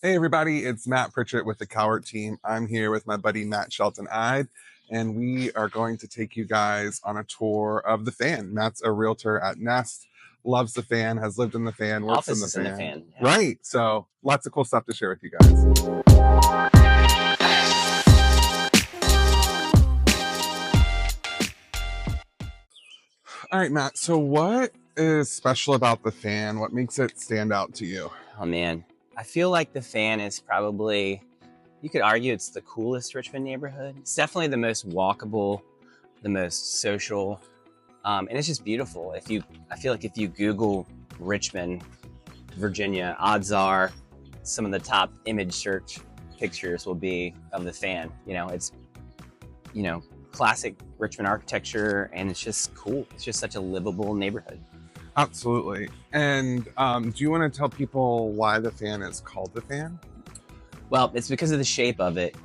Hey everybody, it's Matt Pritchett with the Cowart team. I'm here with my buddy Mat Shelton-Eide, and we are going to take you guys on a tour of the fan. Matt's a realtor at Nest, loves the fan, has lived in the fan, works in Office the is in the fan. fan. Yeah. Right, so lots of cool stuff to share with you guys. All right, Matt, so what is special about the fan? What makes it stand out to you? Oh man, I feel like the fan is probably, you could argue it's the coolest Richmond neighborhood. It's definitely the most walkable, the most social, and it's just beautiful. I feel like if you Google Richmond, Virginia, odds are some of the top image search pictures will be of the fan. It's classic Richmond architecture, and it's just cool. It's just such a livable neighborhood. Absolutely. And do you want to tell people why the fan is called the fan? Well, it's because of the shape of it.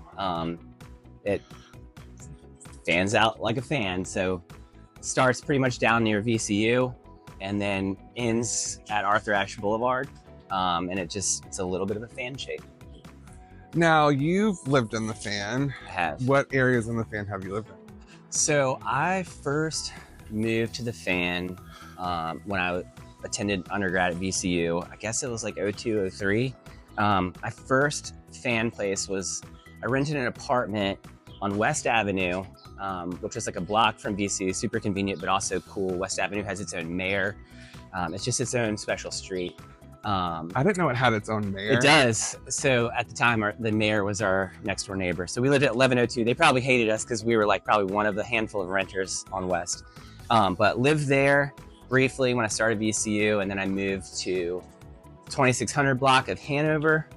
It fans out like a fan, so starts pretty much down near VCU and then ends at Arthur Ashe Boulevard, and it's a little bit of a fan shape. Now, you've lived in the fan. I have. What areas in the fan have you lived in? So I first moved to the fan when I attended undergrad at VCU. I guess it was like 02, 03. My first fan place was, I rented an apartment on West Avenue, which was like a block from VCU, super convenient, but also cool. West Avenue has its own mayor. It's just its own special street. I didn't know it had its own mayor. It does. So at the time, the mayor was our next door neighbor. So we lived at 1102. They probably hated us because we were like probably one of the handful of renters on West. But lived there briefly when I started VCU, and then I moved to 2600 block of Hanover.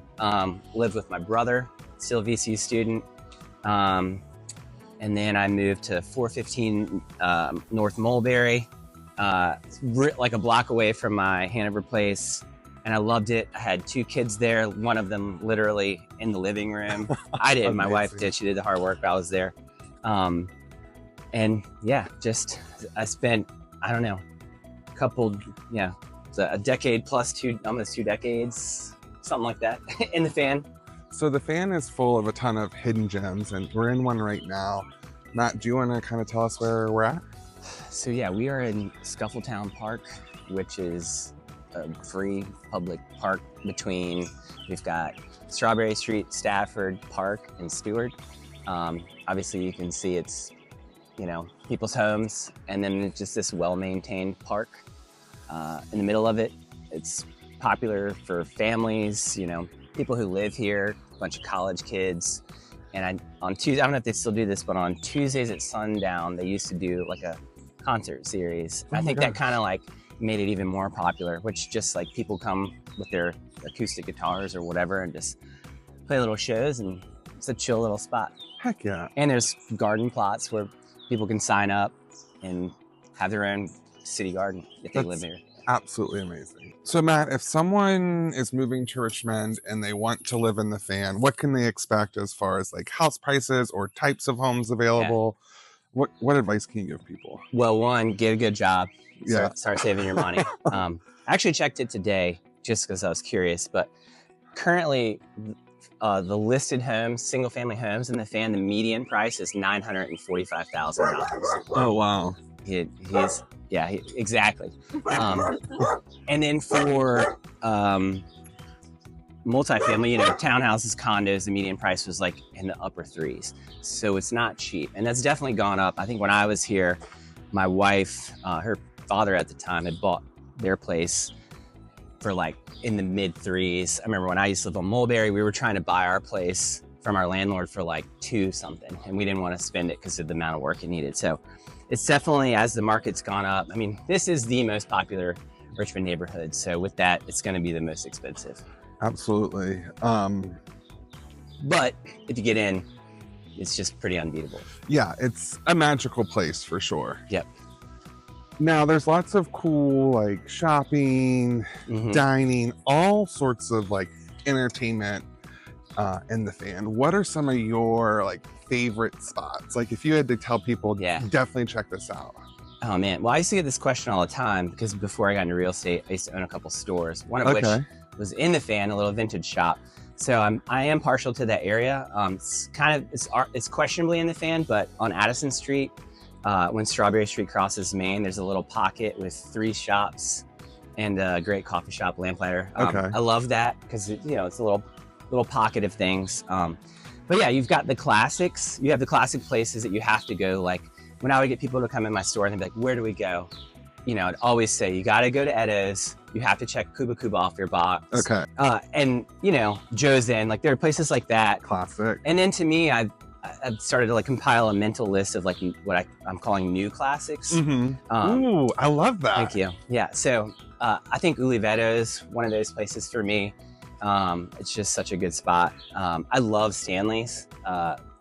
Lived with my brother, still a VCU student. And then I moved to 415 North Mulberry, like a block away from my Hanover place. And I loved it. I had 2 kids there, one of them literally in the living room. I did, my wife did, she did the hard work, but I was there. And yeah, I spent, I don't know, a decade plus almost 2 decades, something like that, in the fan. So the fan is full of a ton of hidden gems, and we're in one right now. Matt, do you want to kind of tell us where we're at? So yeah, we are in Scuffletown Park, which is a free public park we've got Strawberry Street, Stafford Park, and Stewart. Obviously you can see it's, people's homes, and then it's just this well-maintained park. In the middle of it, it's popular for families, people who live here, a bunch of college kids. And on Tuesday, I don't know if they still do this, but on Tuesdays at sundown, they used to do like a concert series. I think that kind of like made it even more popular, which just like people come with their acoustic guitars or whatever and just play little shows, and it's a chill little spot. Heck yeah. And there's garden plots where people can sign up and have their own city garden if they live here. Absolutely amazing. So Matt, if someone is moving to Richmond and they want to live in the fan, what can they expect as far as like house prices or types of homes available? Yeah. What advice can you give people? Well, one, get a good job. Yeah. Start saving your money. I actually checked it today just because I was curious, but currently the listed homes, single family homes in the fan, the median price is $945,000. Oh, wow. Exactly. And then for multifamily, townhouses, condos, the median price was like in the upper 3s. So it's not cheap. And that's definitely gone up. I think when I was here, my wife, her father at the time had bought their place for like in the mid 3s. I remember when I used to live on Mulberry, we were trying to buy our place from our landlord for like 2 something, and we didn't want to spend it because of the amount of work it needed. So it's definitely, as the market's gone up, I mean, this is the most popular Richmond neighborhood. So with that, it's going to be the most expensive. Absolutely. But if you get in, it's just pretty unbeatable. Yeah, it's a magical place for sure. Yep. Now, there's lots of cool like shopping, dining, all sorts of like entertainment in the fan. What are some of your like favorite spots? Like if you had to tell people, definitely check this out. Oh man, well I used to get this question all the time because before I got into real estate, I used to own a couple stores. One of which was in the fan, a little vintage shop. So I am partial to that area. It's questionably in the fan, but on Addison Street, when Strawberry Street crosses Main, there's a little pocket with 3 shops and a great coffee shop, Lamplighter. Okay. I love that because it's a little pocket of things. But yeah, you've got the classics. You have the classic places that you have to go. Like when I would get people to come in my store and they'd be like, where do we go? I'd always say, you got to go to Edo's. You have to check Kuba Kuba off your box. Okay. And Joe's Inn, like there are places like that. Classic. And then to me, I've started to like compile a mental list of like what I'm calling new classics. Ooh, I love that. Thank you. Yeah. So I think Uliveto is one of those places for me. It's just such a good spot. I love Stanley's.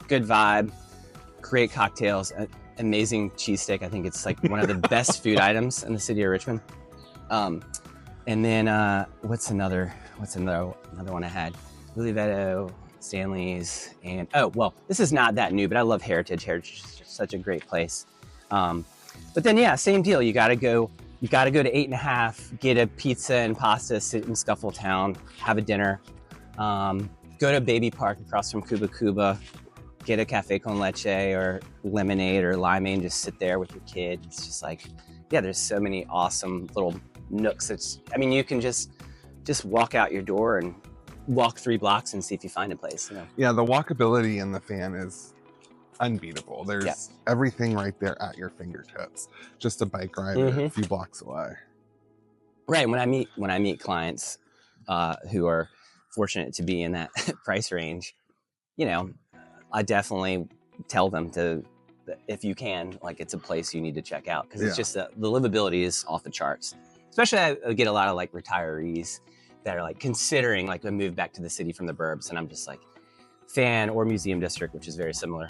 Good vibe, great cocktails, amazing cheesesteak. I think it's like one of the best food items in the city of Richmond. And then what's another one I had? Uliveto, Stanley's, and this is not that new, but I love Heritage. Heritage is just such a great place. But then yeah, same deal. You gotta go to 8½, get a pizza and pasta, sit in Scuffletown, have a dinner, go to Baby Park across from Kuba Kuba, get a cafe con leche or lemonade or limeade and just sit there with your kid. It's just like, yeah, there's so many awesome little nooks. You can just walk out your door and walk 3 blocks and see if you find a place. Yeah, the walkability in the fan is unbeatable. There's everything right there at your fingertips. Just a bike ride a few blocks away. Right. When I meet clients who are fortunate to be in that price range, I definitely tell them if you can, like it's a place you need to check out because it's just the livability is off the charts. Especially I get a lot of like retirees that are like considering like a move back to the city from the burbs, and I'm just like, fan or museum district, which is very similar.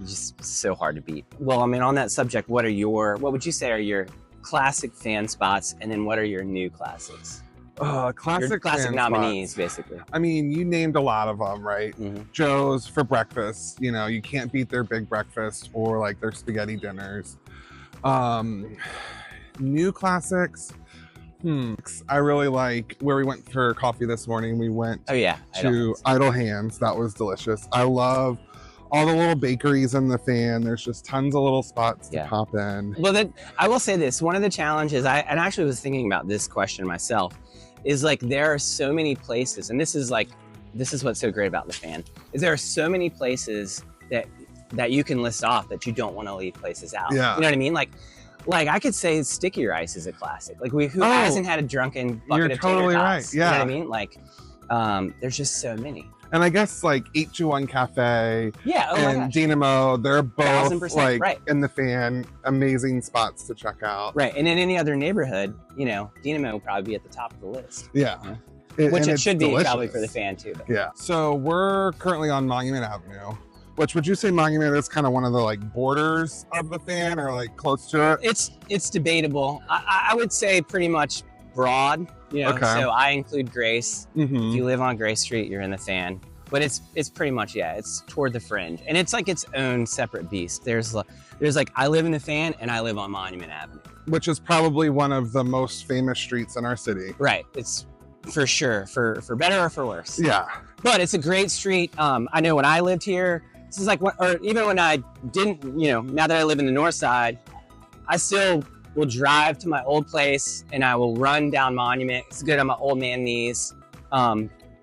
Just so hard to beat. Well, on that subject, what would you say are your classic fan spots, and then what are your new classics? Classic nominees, spots. basically. You named a lot of them, right? Joe's for breakfast. You can't beat their big breakfast or like their spaghetti dinners. New classics. I really like where we went for coffee this morning. We went to Idle Hands. That was delicious. I love all the little bakeries in the fan. There's just tons of little spots to pop in. Well, then I will say this. One of the challenges, I actually was thinking about this question myself, is like there are so many places, and this is what's so great about the fan, is there are so many places that you can list off that you don't want to leave places out. Yeah. You know what I mean? Like I could say Sticky Rice is a classic. Like who hasn't had a drunken bucket of totally tater tots? Right. Yeah. You know what I mean? Like there's just so many. And I guess like 821 Cafe and Dynamo, they're both like in the fan, amazing spots to check out. Right. And in any other neighborhood, Dynamo will probably be at the top of the list. Yeah. Which it should be probably for the fan too. But. Yeah. So we're currently on Monument Avenue. Which would you say Monument is kind of one of the like borders of the fan or like close to it? It's debatable. I would say pretty much broad. Okay. So I include Grace. If you live on Grace Street, you're in the fan. But it's pretty much it's toward the fringe, and it's like its own separate beast. There's like I live in the fan and I live on Monument Avenue, which is probably one of the most famous streets in our city. Right. It's for sure for better or for worse. Yeah. But it's a great street. I know when I lived here. This is like, or even when I didn't, now that I live in the north side, I still will drive to my old place and I will run down Monument. It's good on my old man knees.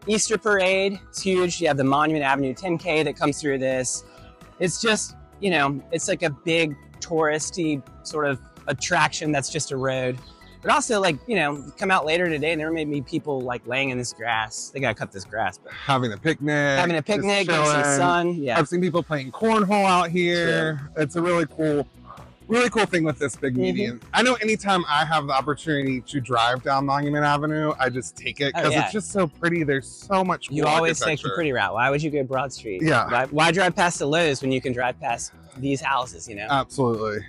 Easter Parade, it's huge. You have the Monument Avenue 10K that comes through this. It's just, it's like a big touristy sort of attraction that's just a road. But also, like, come out later today and there may be people like laying in this grass. They gotta cut this grass. But having a picnic, getting some sun. Yeah. I've seen people playing cornhole out here. Sure. It's a really cool thing with this big median. I know anytime I have the opportunity to drive down Monument Avenue, I just take it because it's just so pretty. There's so much cool You always take the pretty route. Why would you go Broad Street? Yeah. Why drive past the Lowe's when you can drive past these houses, Absolutely.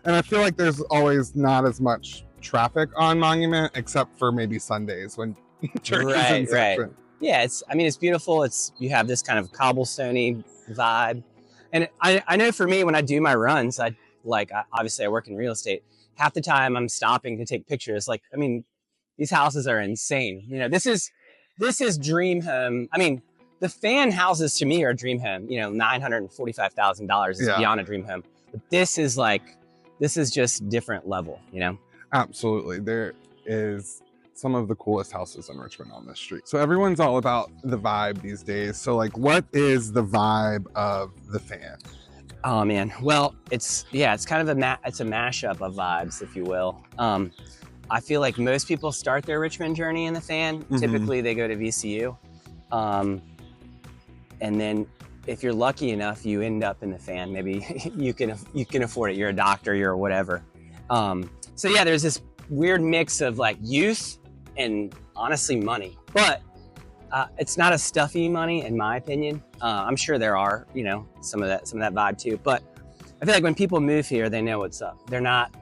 And I feel like there's always not as much traffic on Monument except for maybe Sundays when church is in session. Right. Yeah, it's beautiful. You have this kind of cobblestoney vibe. And I know for me, when I do my runs, obviously I work in real estate. Half the time I'm stopping to take pictures. These houses are insane. This is this is dream home. I mean, the fan houses to me are dream home. You know, $945,000 is beyond a dream home. But this is just different level, you know? Absolutely. There is some of the coolest houses in Richmond on this street. So everyone's all about the vibe these days. So like, what is the vibe of the fan? Oh man, well, it's kind of it's a mashup of vibes, if you will. I feel like most people start their Richmond journey in the fan. Typically they go to VCU. And then if you're lucky enough, you end up in the fan. Maybe you can afford it. You're a doctor, you're whatever. So yeah, there's this weird mix of like youth and honestly money, but it's not a stuffy money in my opinion. I'm sure there are, you know, some of that vibe too, but I feel like when people move here, they know what's up. They're not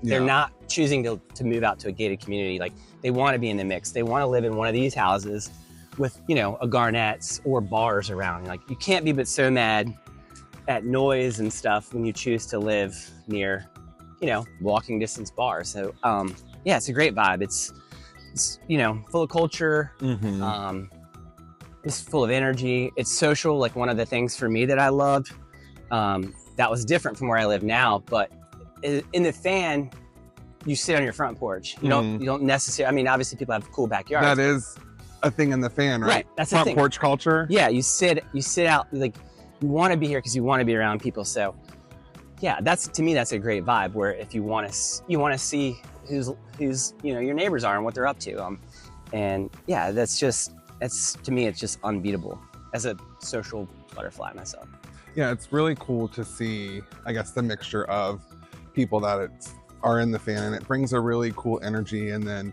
choosing to move out to a gated community. Like they want to be in the mix. They want to live in one of these houses with, you know, a Garnett's or bars around. Like you can't be but so mad at noise and stuff when you choose to live near, you know, walking distance bars. So yeah, it's a great vibe. It's you know, full of culture. It's full of energy. It's social. Like one of the things for me that I loved that was different from where I live now, but in the fan, you sit on your front porch. You don't necessarily, I mean, obviously people have cool backyards. That is a thing in the fan, right? That's front the thing. Porch culture. Yeah, you sit out, like you want to be here because you want to be around people. So yeah, to me, that's a great vibe where if you want to see who's, you know, your neighbors are and what they're up to. And yeah, to me, it's just unbeatable as a social butterfly myself. Yeah, it's really cool to see, I guess, the mixture of people that are in the fan, and it brings a really cool energy. And then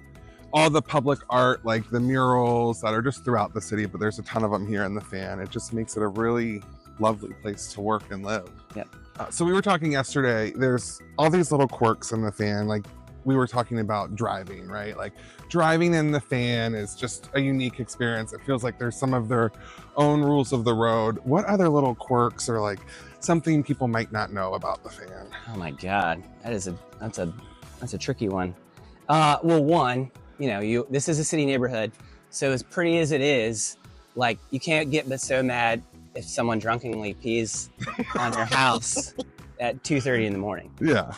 all the public art, like the murals that are just throughout the city, but there's a ton of them here in the fan. It just makes it a really lovely place to work and live. Yep. So we were talking yesterday, there's all these little quirks in the fan. Like we were talking about driving, right? Like driving in the fan is just a unique experience. It feels like there's some of their own rules of the road. What other little quirks or like something people might not know about the fan? Oh my God, that's a tricky one. Well, one, you know, this is a city neighborhood, so as pretty as it is, like you can't get but so mad if someone drunkenly pees on your house at 2:30 in the morning. Yeah.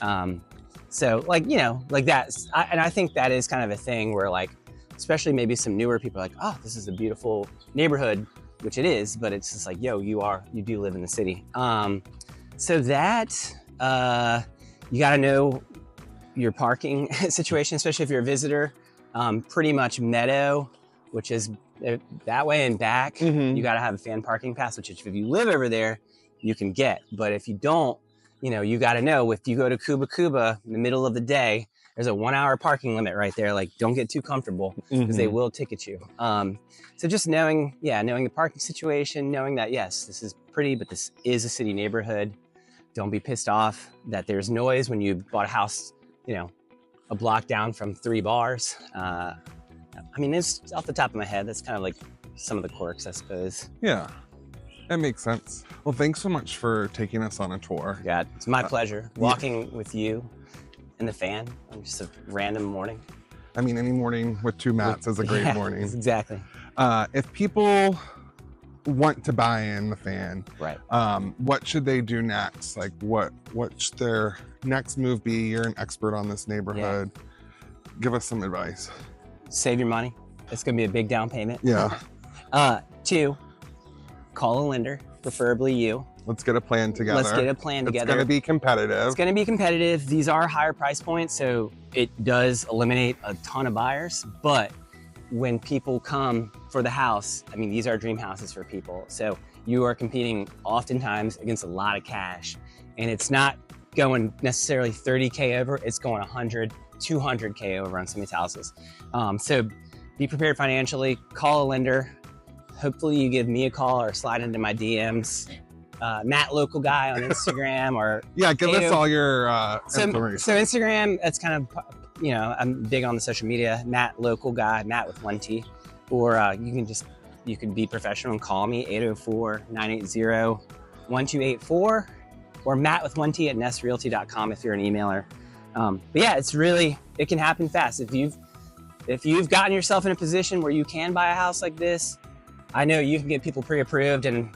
So like, you know, like and I think that is kind of a thing where like, especially maybe some newer people are like, oh, this is a beautiful neighborhood, which it is, but it's just like, yo, you do live in the city. So that, you got to know your parking situation, especially if you're a visitor. Pretty much Meadow, which is that way and back, you got to have a fan parking pass, which if you live over there, you can get. But if you don't, you know, you got to know if you go to Cuba in the middle of the day, there's a 1 hour parking limit right there. Like, don't get too comfortable because they will ticket you. So just knowing the parking situation, knowing that, yes, this is pretty, but this is a city neighborhood. Don't be pissed off that there's noise when you bought a house, you know, a block down from 3 bars. I mean, it's off the top of my head. That's kind of like some of the quirks, I suppose. Yeah. That makes sense. Well, thanks so much for taking us on a tour. God, it's my pleasure walking with you in the fan on just a random morning. I mean, any morning with 2 Mats is a great morning. Exactly. If people want to buy in the fan, right? What should they do next? Like, what should their next move be? You're an expert on this neighborhood. Yeah. Give us some advice. Save your money. It's going to be a big down payment. Yeah. 2, call a lender, preferably you. Let's get a plan together. Let's get a plan together. It's going to be competitive. It's going to be competitive. These are higher price points, so it does eliminate a ton of buyers. But when people come for the house, I mean, these are dream houses for people. So you are competing oftentimes against a lot of cash. And it's not going necessarily 30K over, it's going 100, 200K over on some of these houses. So be prepared financially, call a lender. Hopefully you give me a call or slide into my DMs. Matt Local Guy on Instagram or yeah, give us all your information. So Instagram, that's kind of, you know, I'm big on the social media. Matt Local Guy, Matt with 1 T, or you can be professional and call me 804-980-1284 or Matt with 1 T at nestrealty.com if you're an emailer. But yeah, it can happen fast. If you've if you've gotten yourself in a position where you can buy a house like this, I know you can get people pre-approved in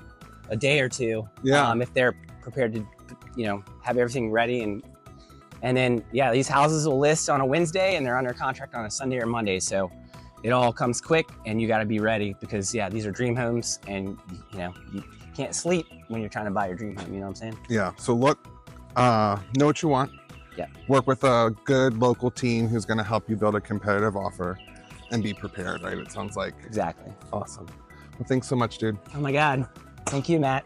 a day or two. Yeah. If they're prepared to, have everything ready. And then, yeah, these houses will list on a Wednesday and they're under contract on a Sunday or Monday. So it all comes quick and you got to be ready because, yeah, these are dream homes and, you can't sleep when you're trying to buy your dream home. You know what I'm saying? Yeah. So look, know what you want. Yeah. Work with a good local team who's going to help you build a competitive offer and be prepared, right? It sounds like. Exactly. Awesome. Well, thanks so much, dude. Oh my God. Thank you, Matt.